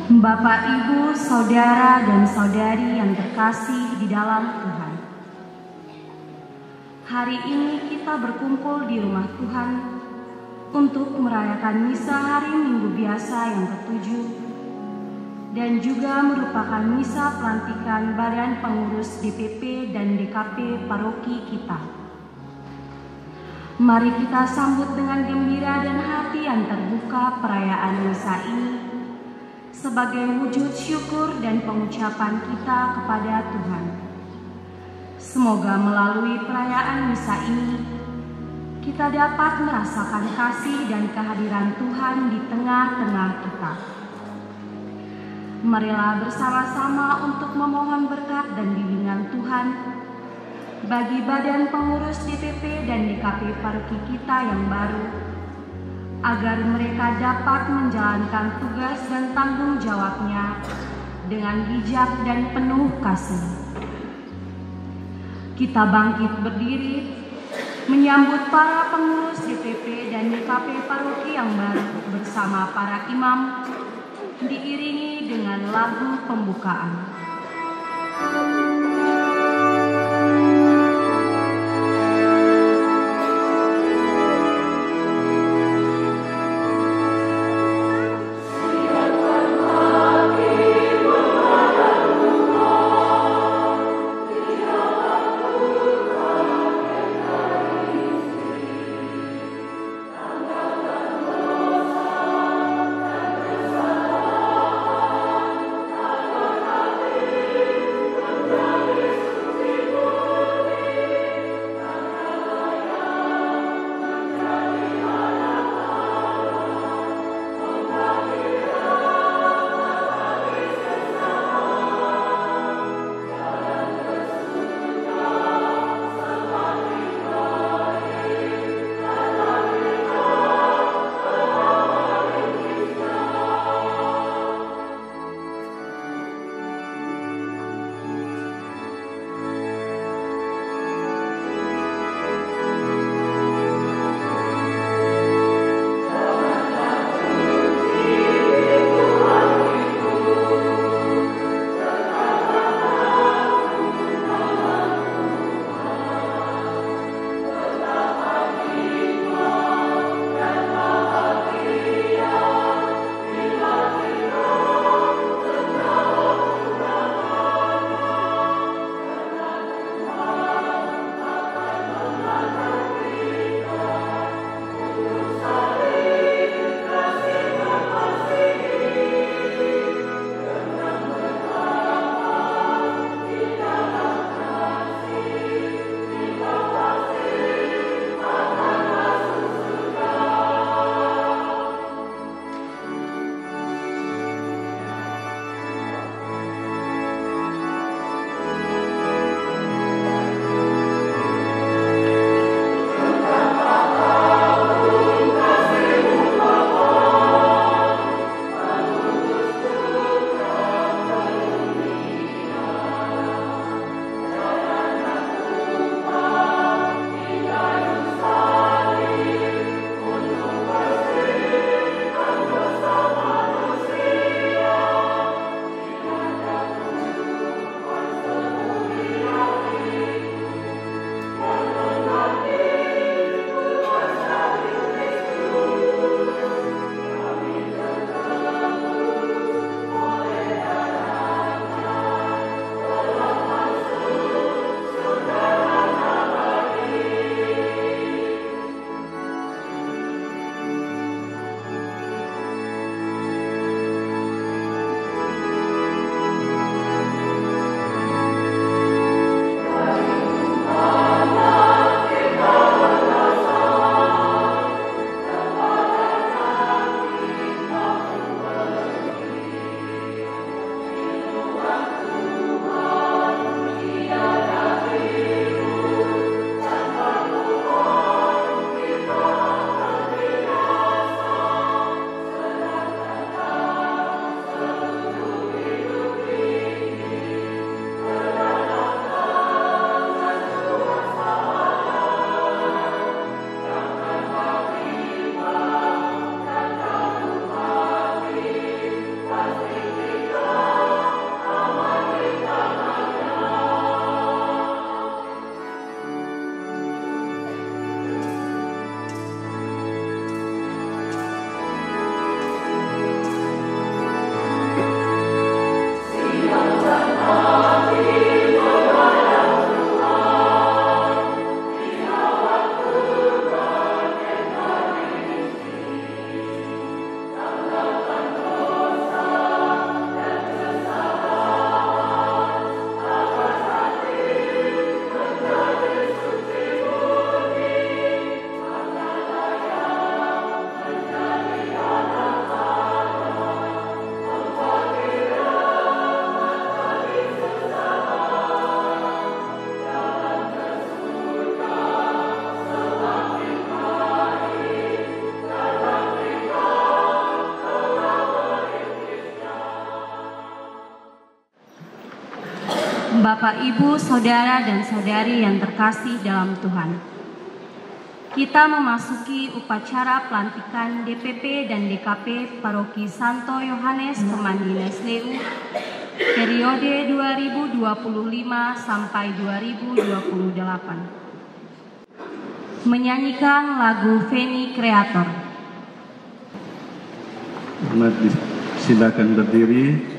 Bapak, Ibu, Saudara, dan Saudari yang terkasih di dalam Tuhan. Hari ini kita berkumpul di rumah Tuhan untuk merayakan misa hari Minggu biasa yang ke-7 dan juga merupakan misa pelantikan Badan Pengurus DPP dan DKP paroki kita. Mari kita sambut dengan gembira dan hati yang terbuka perayaan misa ini sebagai wujud syukur dan pengucapan kita kepada Tuhan. Semoga melalui perayaan misa ini, kita dapat merasakan kasih dan kehadiran Tuhan di tengah-tengah kita. Marilah bersama-sama untuk memohon berkat dan bimbingan Tuhan bagi Badan Pengurus DPP dan DKP paroki kita yang baru, agar mereka dapat menjalankan tugas dan tanggung jawabnya dengan bijak dan penuh kasih. Kita bangkit berdiri, menyambut para pengurus DPP dan DKP paroki yang baru bersama para imam, diiringi dengan lagu pembukaan. Bapak, Ibu, Saudara, dan Saudari yang terkasih dalam Tuhan. Kita memasuki upacara pelantikan DPP dan DKP Paroki Santo Yohanes Pemandi Nesleu periode 2025 sampai 2028. Menyanyikan lagu Veni Creator. Silakan berdiri.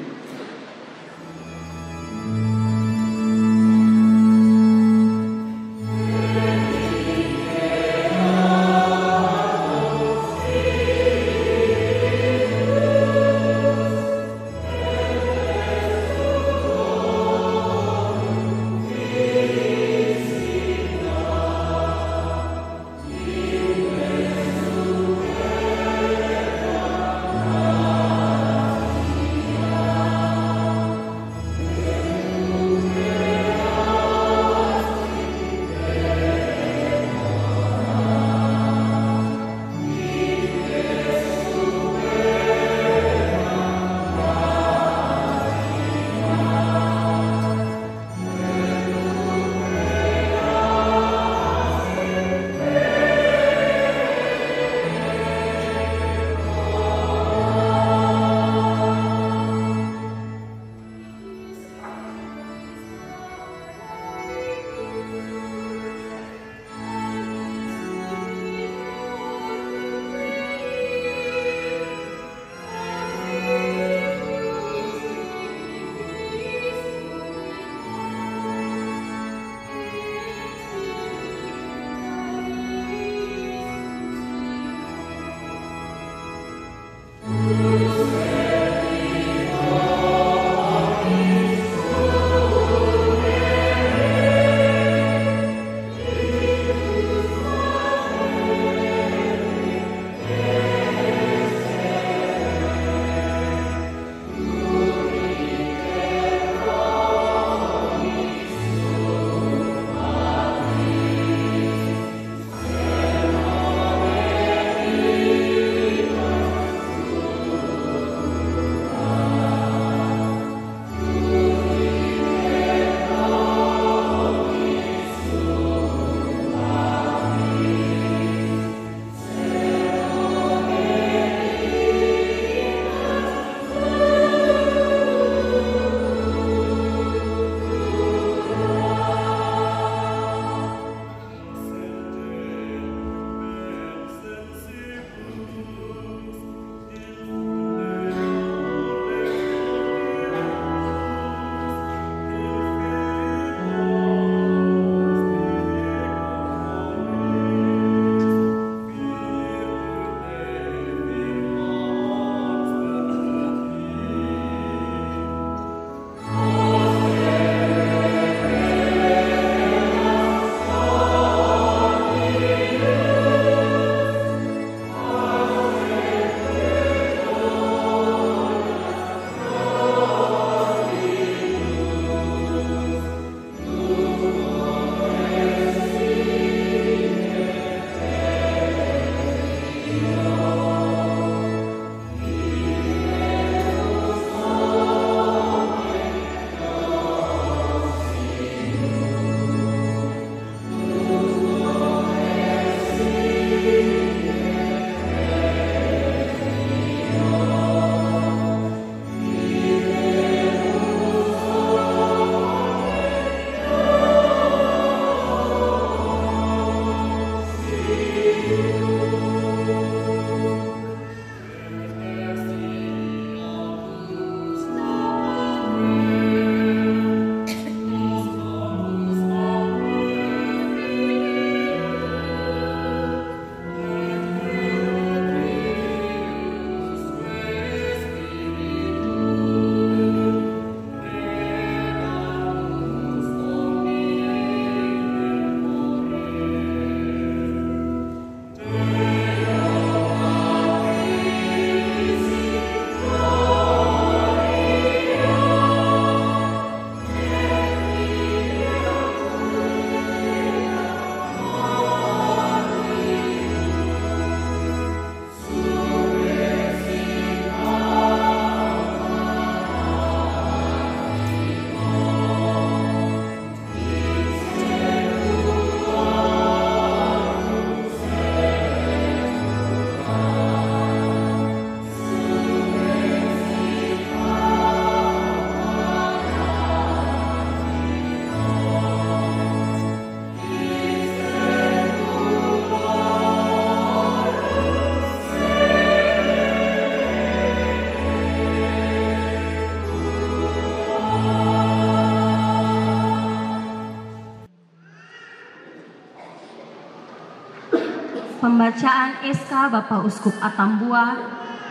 pembacaan SK Bapak Uskup Atambua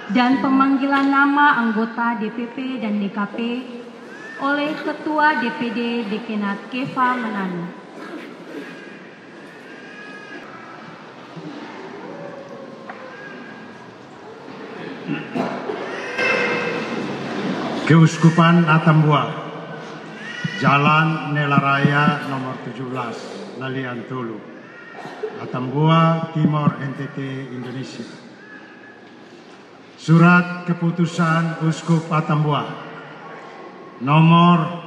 dan pemanggilan nama anggota DPP dan DKP oleh Ketua DPD Dekenat Keva Menanu. Keuskupan Atambua, Jalan Nelaraya nomor 17, Lalian Tolu, Atambua Timor, NTT, Indonesia. Surat Keputusan Uskup Atambua nomor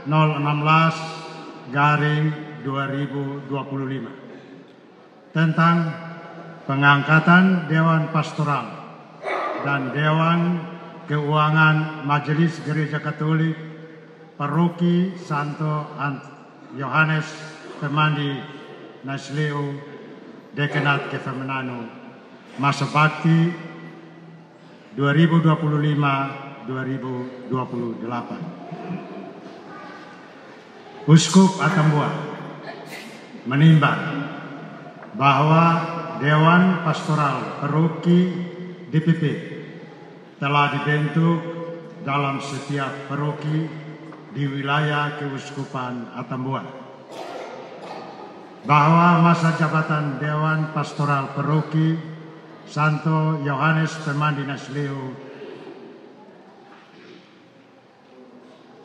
016/2025 tentang pengangkatan Dewan Pastoral dan Dewan Keuangan Majelis Gereja Katolik Paroki Santo Yohanes Pemandi Nasleo Dekenat Keva Menanu, masa bakti 2025-2028. Uskup Atambua menimbang bahwa Dewan Pastoral Paroki DPP telah dibentuk dalam setiap paroki di wilayah Keuskupan Atambua, bahwa masa jabatan Dewan Pastoral Paroki Santo Yohanes Pemandi Nasleo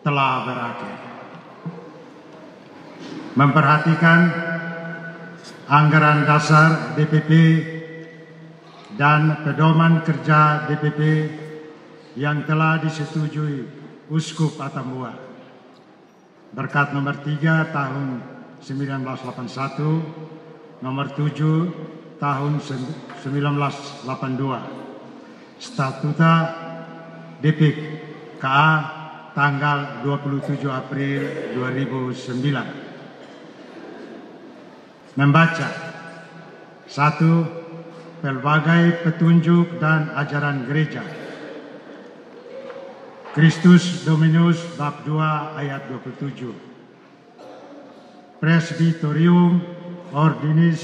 telah berakhir. Memperhatikan anggaran dasar DPP dan pedoman kerja DPP yang telah disetujui Uskup Atambua berkat nomor 3 tahun 1981, nomor 7 tahun 1982, Statuta DPK KA tanggal 27 April 2009. Membaca 1. Pelbagai petunjuk dan ajaran gereja. Kristus Dominus bab 2 ayat 27. Presbyterium Ordinis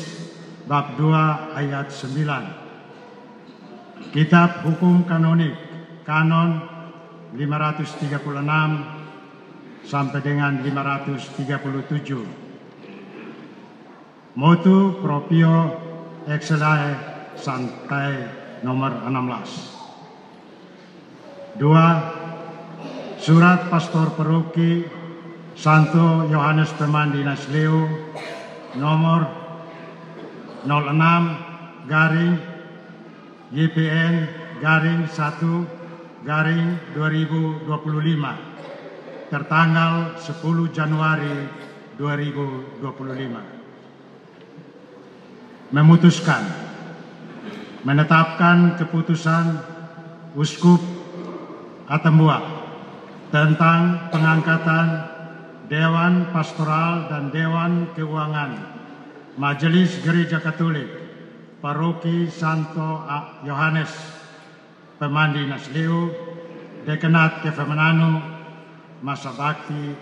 bab 2 ayat 9. Kitab Hukum Kanonik Kanon 536 sampai dengan 537. Motu Proprio Excelare Sanctae nomor 16. 2. Surat Pastor Paroki Santo Yohanes Pemandi Nasleo nomor 06/1/2025 tertanggal 10 Januari 2025. Memutuskan menetapkan keputusan Uskup Atambua tentang pengangkatan Dewan Pastoral dan Dewan Keuangan Majelis Gereja Katolik Paroki Santo Yohanes Pemandi Nasleo Dekenat Keva Menanu, masa bakti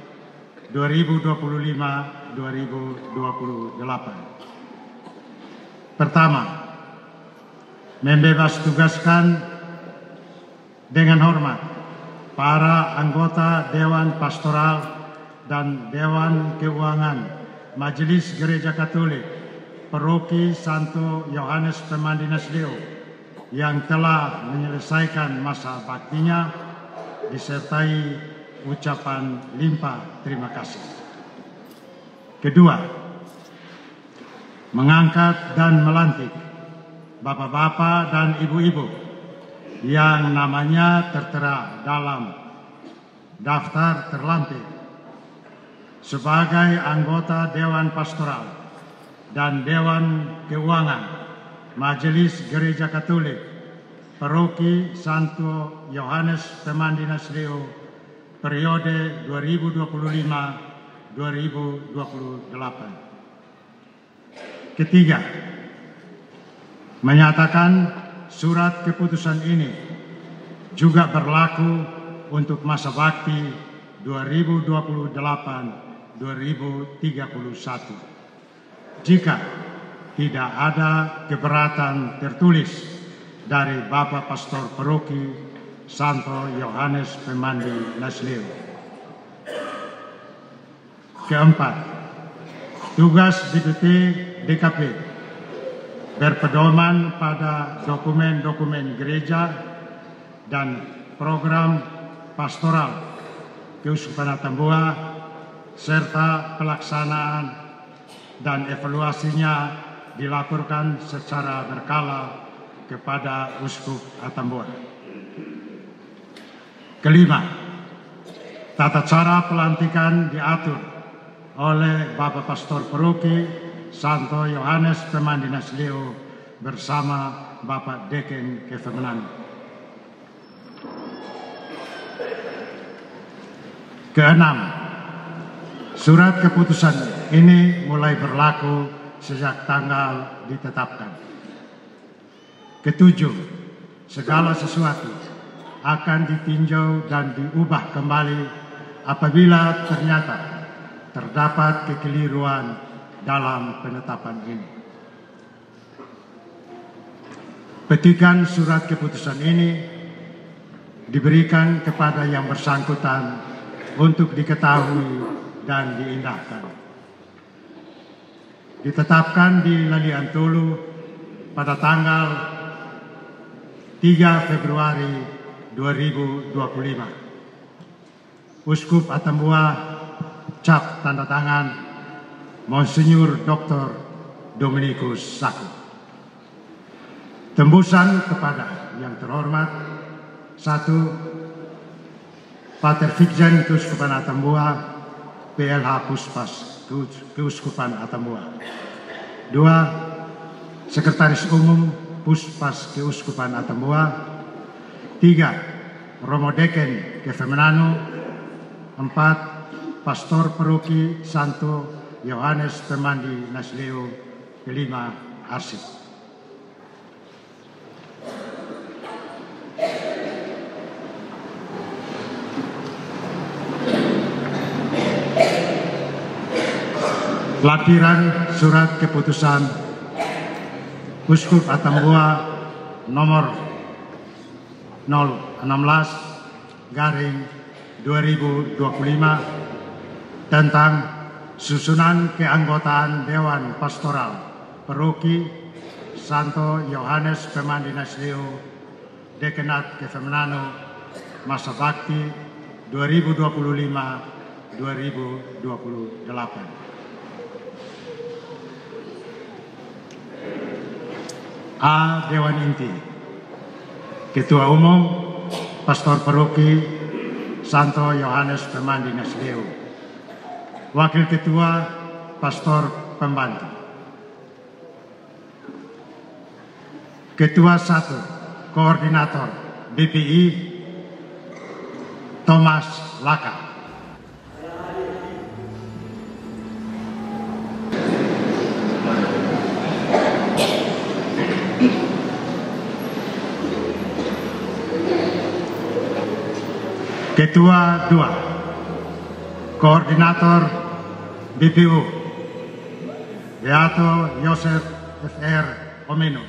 2025-2028. Pertama, membebas tugaskan dengan hormat para anggota Dewan Pastoral dan Dewan Keuangan Majelis Gereja Katolik Paroki Santo Yohanes Pemandi Nasleo yang telah menyelesaikan masa baktinya, disertai ucapan limpah terima kasih. Kedua, mengangkat dan melantik bapak-bapak dan ibu-ibu yang namanya tertera dalam daftar terlantik sebagai anggota Dewan Pastoral dan Dewan Keuangan Majelis Gereja Katolik Paroki Santo Yohanes Pemandi Nasleo periode 2025-2028. Ketiga, menyatakan surat keputusan ini juga berlaku untuk masa bakti 2028-2031. Jika tidak ada keberatan tertulis dari Bapak Pastor Paroki Santo Yohanes Pemandi Nasleo. Keempat, tugas DPT DKP berpedoman pada dokumen-dokumen gereja dan program pastoral Keuskupan Atambua serta pelaksanaan dan evaluasinya dilaporkan secara berkala kepada Uskup Atambua. Kelima, tata cara pelantikan diatur oleh Bapak Pastor Paroki Santo Yohanes Pemandi Nasleo bersama Bapak Deken Kefemenanu. Keenam, surat keputusan ini mulai berlaku sejak tanggal ditetapkan. Ketujuh, segala sesuatu akan ditinjau dan diubah kembali apabila ternyata terdapat kekeliruan dalam penetapan ini. Petikan surat keputusan ini diberikan kepada yang bersangkutan untuk diketahui dan diindahkan. Ditetapkan di Laliantolu pada tanggal 3 Februari 2025. Uskup Atambua cap tanda tangan Monsinyur Dr. Dominikus Saku. Tembusan kepada yang terhormat: 1. Pater Fikjen Keuskupan Atambua, PLH Puspas Keuskupan Atambua. 2. Sekretaris Umum Puspas Keuskupan Atambua. 3. Romo Deken Kefemenanu. 4. Pastor Paroki Santo Yohanes Pemandi Nasleo. 5. Arsip. Lampiran surat keputusan Uskup Atambua nomor 016/2025 tentang susunan keanggotaan Dewan Pastoral Paroki Santo Yohanes Pemandi Nasleo Dekenat Kefemenanu masa bakti 2025-2028. A. Dewan Inti. Ketua Umum Pastor Paroki Santo Yohanes Pemandi Nasleo. Wakil Ketua Pastor Pembantu. Ketua 1 Koordinator BPI Thomas Laka. Ketua 2 Koordinator BPU Beato Yosef Fr. Omeno.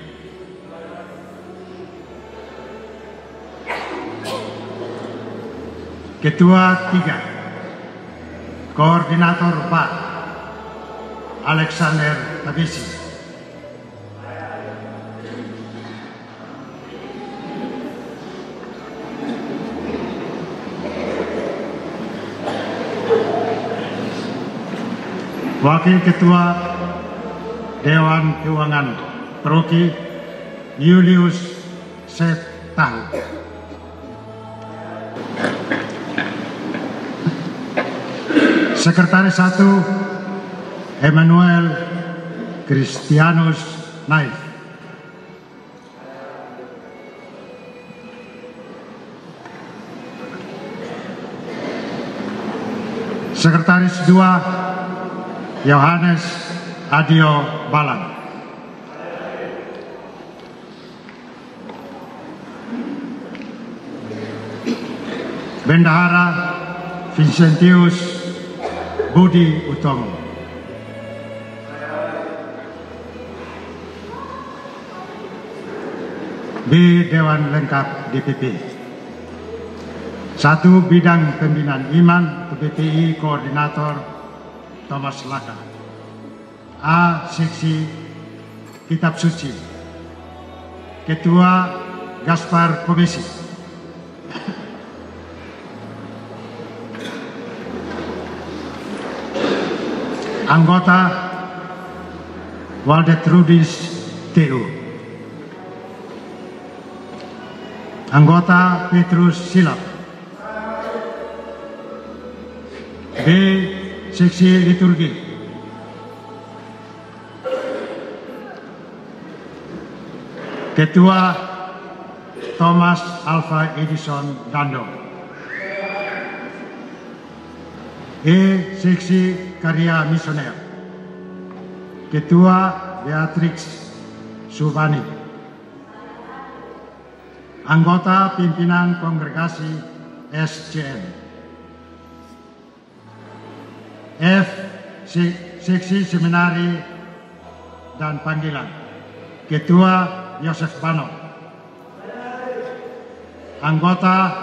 Ketua 3 Koordinator BAT Alexander Tabisi. Wakil Ketua Dewan Keuangan Paroki Julius Seth Tahu. Sekretaris 1 Emmanuel Christianus Naif. Sekretaris 2 Yohanes Adio Balan. Bendahara Vincentius Budi Utomo. B. Dewan Lengkap DPP. 1. Bidang Pembinaan Iman PBPI Koordinator Thomas Laka. A. Seksi Kitab Suci Ketua Gaspar Komisi. Anggota Waldetrudis TU. Anggota Petrus Silap. B. Seksi Liturgi Ketua Thomas Alva Edison Dando. E. Seksi Karya Misioner Ketua Beatrix Subani. Anggota Pimpinan Kongregasi SCM. F. Seksi Seminari dan Panggilan Ketua Yosef Bano. Anggota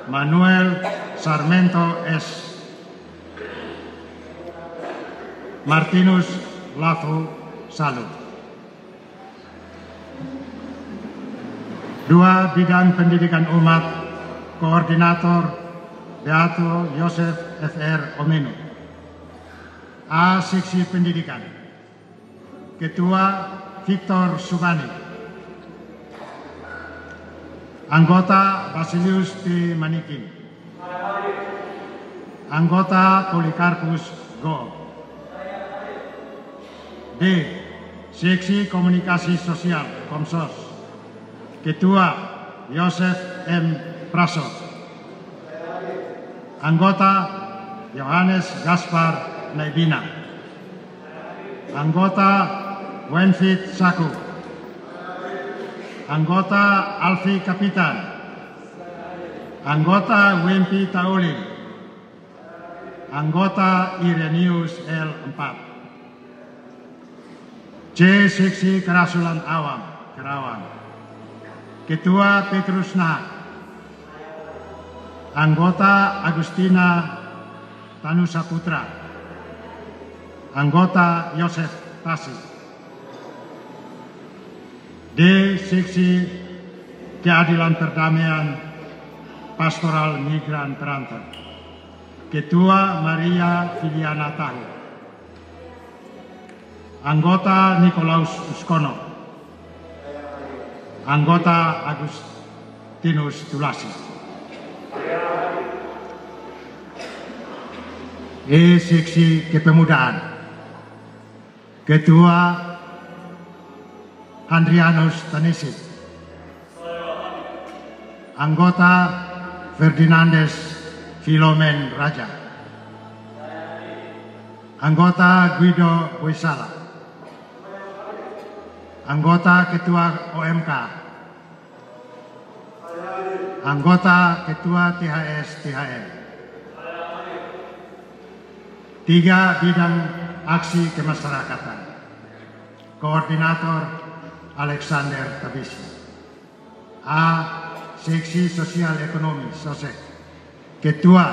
Manuel Sarmento S. Martinus Lafu Salu. 2. Bidang Pendidikan Umat Koordinator Beato Yosef FR Omenu. A. Seksi Pendidikan Ketua Victor Subani. Anggota Basilius T. Manikin. Anggota Polikarpus Go. D. Seksi Komunikasi Sosial Komsos Ketua Yosef M. Praso. Anggota Yohanes Gaspar Naibina. Anggota Wenfit Saku. Anggota Alfi Kapitan. Anggota Wempi Taulin. Anggota Irenius L4. C. Seksi Kerasulan Awam Kerawang Ketua Petrus Nahak. Anggota Agustina Tanusa Putra. Anggota Yosef Tasi. D. Seksi Keadilan Perdamaian Pastoral Migran Perantau Ketua Maria Filiana Tahu. Anggota Nikolaus Uskono. Anggota Agustinus Tulasi. E. Seksi Kepemudaan Ketua Andrianus Tanisit. Anggota Ferdinandes Filomen Raja. Anggota Guido Boisala. Anggota Ketua OMK. Anggota Ketua THS-THM. 3. Bidang Aksi Kemasyarakatan Koordinator Alexander Tabisi. A. Seksi Sosial Ekonomi Sosek Ketua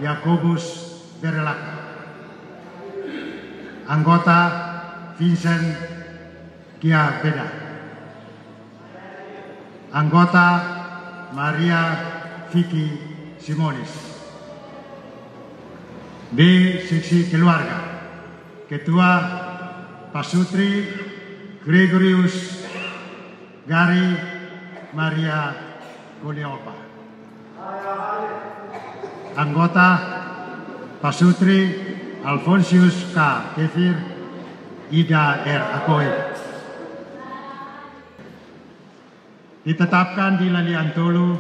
Yakobus Berelaka. Anggota Vincent Kia Beda. Anggota Maria Vicky Simonis. B. Seksi Keluarga Ketua Pasutri Gregorius Gari Maria Goliopa. Anggota Pasutri Alfonsius K. Kefir Ida R. Akoi. Ditetapkan di Laliantolu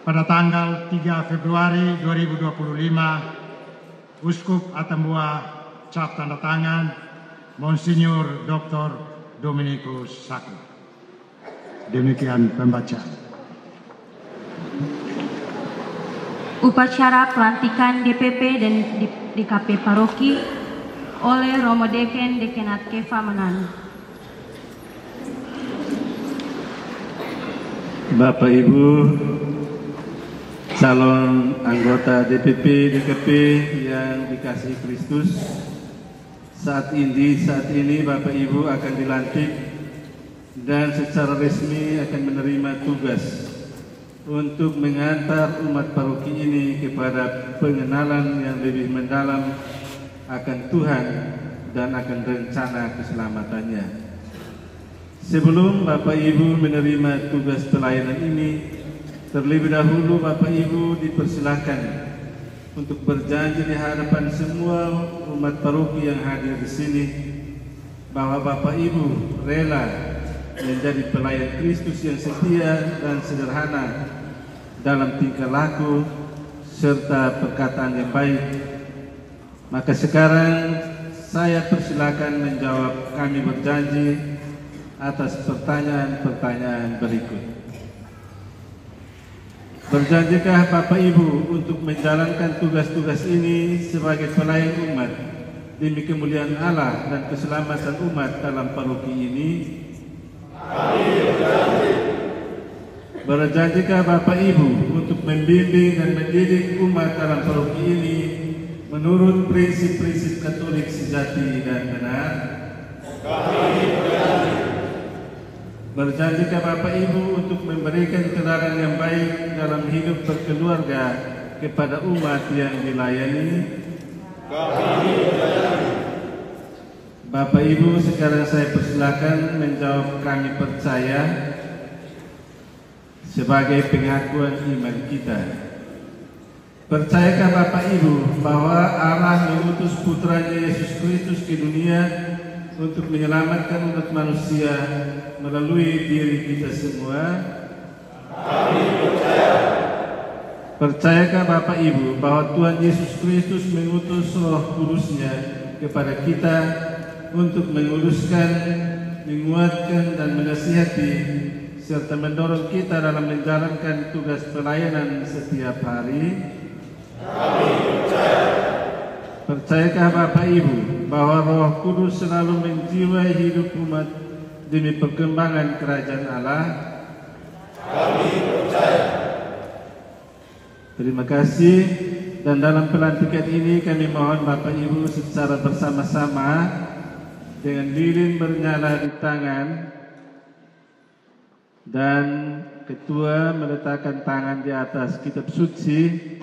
pada tanggal 3 Februari 2025, Uskup Atambua cap tanda tangan Monsinyur Dr. Dominikus Saku. Demikian pembacaan. Upacara pelantikan DPP dan DKP Paroki oleh Romo Deken Dekenat Keva Menan. Bapak Ibu calon anggota DPP DKP yang dikasihi Kristus, saat ini Bapak Ibu akan dilantik dan secara resmi akan menerima tugas untuk mengantar umat paroki ini kepada pengenalan yang lebih mendalam akan Tuhan dan akan rencana keselamatannya. Sebelum Bapak Ibu menerima tugas pelayanan ini, terlebih dahulu Bapak Ibu dipersilakan untuk berjanji di hadapan semua umat paroki yang hadir di sini bahwa Bapak Ibu rela menjadi pelayan Kristus yang setia dan sederhana dalam tingkah laku serta perkataan yang baik. Maka sekarang saya persilakan menjawab kami berjanji atas pertanyaan-pertanyaan berikut. Berjanjikah Bapak Ibu untuk menjalankan tugas-tugas ini sebagai pelayan umat demi kemuliaan Allah dan keselamatan umat dalam paroki ini? Kami berjanji. Berjanjikah Bapak Ibu untuk membimbing dan mendidik umat dalam paroki ini menurut prinsip-prinsip Katolik sejati dan benar? Kami berjanji. Berjanjikah Bapak Ibu untuk memberikan teladan yang baik dalam hidup berkeluarga kepada umat yang dilayani? Kami berjanji. Bapak Ibu, sekarang saya persilakan menjawab kami percaya sebagai pengakuan iman kita. Percayakah Bapak Ibu bahwa Allah mengutus putranya Yesus Kristus ke dunia untuk menyelamatkan umat manusia melalui diri kita semua? Kami percaya. Percayakah Bapak Ibu bahwa Tuhan Yesus Kristus mengutus Roh Kudus-Nya kepada kita untuk menguruskan, menguatkan dan menasihati serta mendorong kita dalam menjalankan tugas pelayanan setiap hari? Kami percaya. Percayakah Bapak Ibu bahwa Roh Kudus selalu menjiwai hidup umat demi perkembangan kerajaan Allah? Kami percaya. Terima kasih. Dan dalam pelantikan ini kami mohon Bapak Ibu secara bersama-sama dengan lilin bernyala di tangan dan ketua meletakkan tangan di atas kitab suci.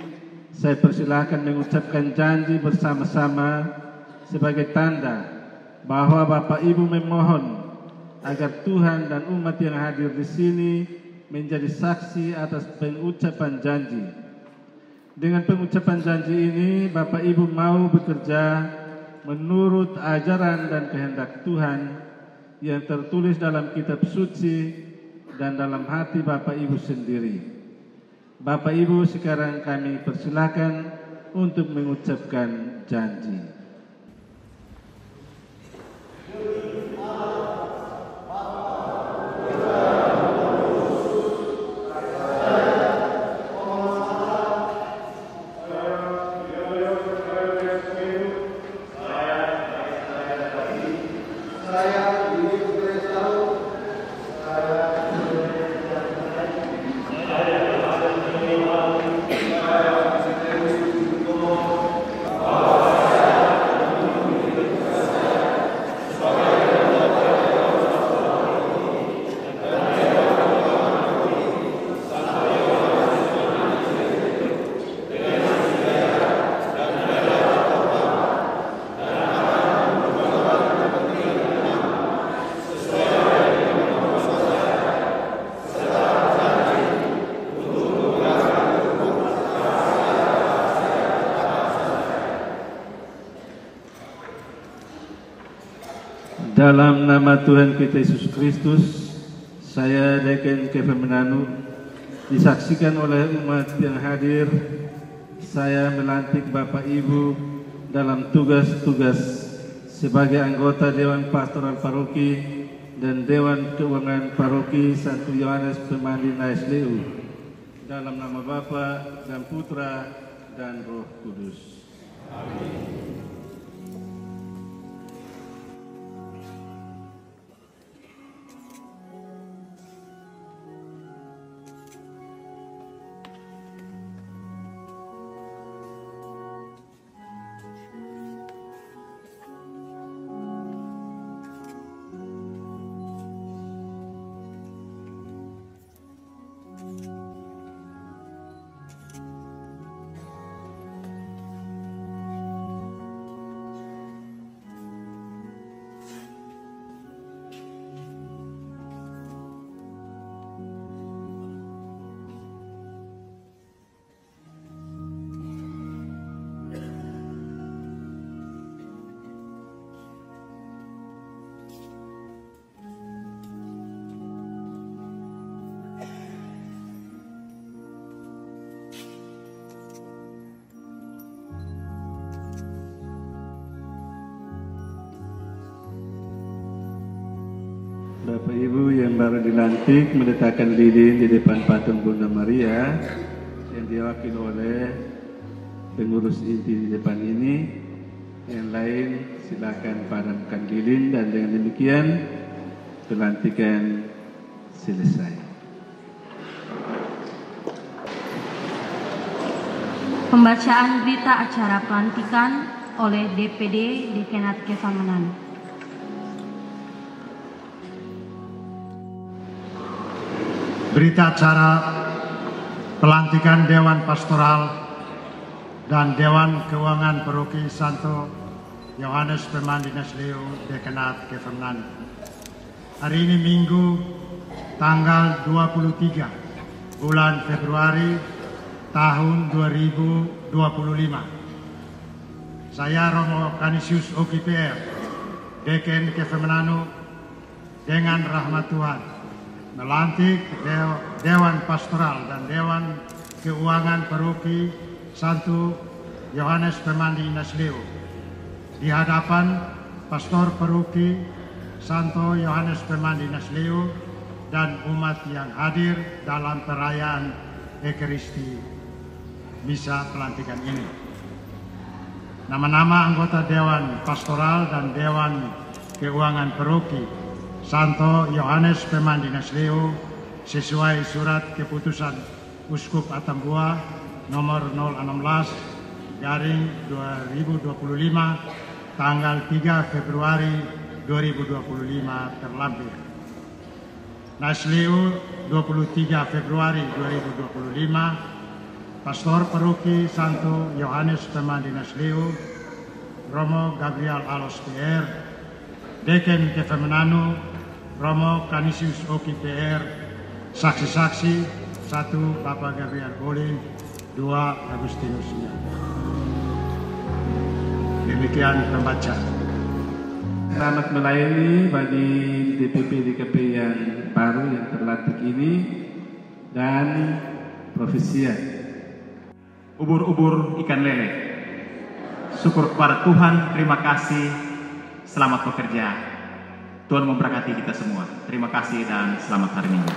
Saya persilahkan mengucapkan janji bersama-sama sebagai tanda bahwa Bapak Ibu memohon agar Tuhan dan umat yang hadir di sini menjadi saksi atas pengucapan janji. Dengan pengucapan janji ini, Bapak Ibu mau bekerja menurut ajaran dan kehendak Tuhan yang tertulis dalam kitab suci dan dalam hati Bapak Ibu sendiri. Bapak Ibu, sekarang kami persilakan untuk mengucapkan janji. Dalam nama Tuhan kita Yesus Kristus, saya Dekan Kevin Menanu, disaksikan oleh umat yang hadir, saya melantik Bapak Ibu dalam tugas-tugas sebagai anggota Dewan Pastoral Paroki dan Dewan Keuangan Paroki Santo Yohanes Pemandi Naisleu, dalam nama Bapa dan Putra dan Roh Kudus. Amin. Bapak Ibu yang baru dilantik meletakkan lilin di depan patung Bunda Maria yang diwakili oleh pengurus inti di depan ini. Yang lain silakan padamkan lilin, dan dengan demikian pelantikan selesai. Pembacaan berita acara pelantikan oleh DPD Dekanat Kefamenan. Berita acara pelantikan Dewan Pastoral dan Dewan Keuangan Paroki Santo Yohanes Pemandi Nasleo Dekanat Kefamenan. Hari ini Minggu tanggal 23 bulan Februari tahun 2025. Saya Romo Canisius Oki PR, Deken Kefamenano, dengan rahmat Tuhan melantik Dewan Pastoral dan Dewan Keuangan Paroki Santo Yohanes Pemandi Nasleo di hadapan Pastor Paroki Santo Yohanes Pemandi Nasleo dan umat yang hadir dalam perayaan Ekaristi Misa pelantikan ini. Nama-nama anggota Dewan Pastoral dan Dewan Keuangan Paroki Santo Yohanes Pemandi Nasleo sesuai surat keputusan Uskup Atambua nomor 016/2025 tanggal 3 Februari 2025 terlampir. Nasleo 23 Februari 2025, Pastor Paroki Santo Yohanes Pemandi Nasleo, Romo Gabriel Alos PR, Deken Kefamenano, Romo Canisius Oki PR, saksi-saksi 1 Bapak Gabriel Bolin, 2 Agustinus. Demikian pembacaan. Selamat melayani bagi DPP DKP yang baru yang terlantik ini dan profesian. Ubur-ubur ikan lele. Syukur kepada Tuhan, terima kasih, selamat bekerja. Tuhan memberkati kita semua. Terima kasih dan selamat hari Minggu.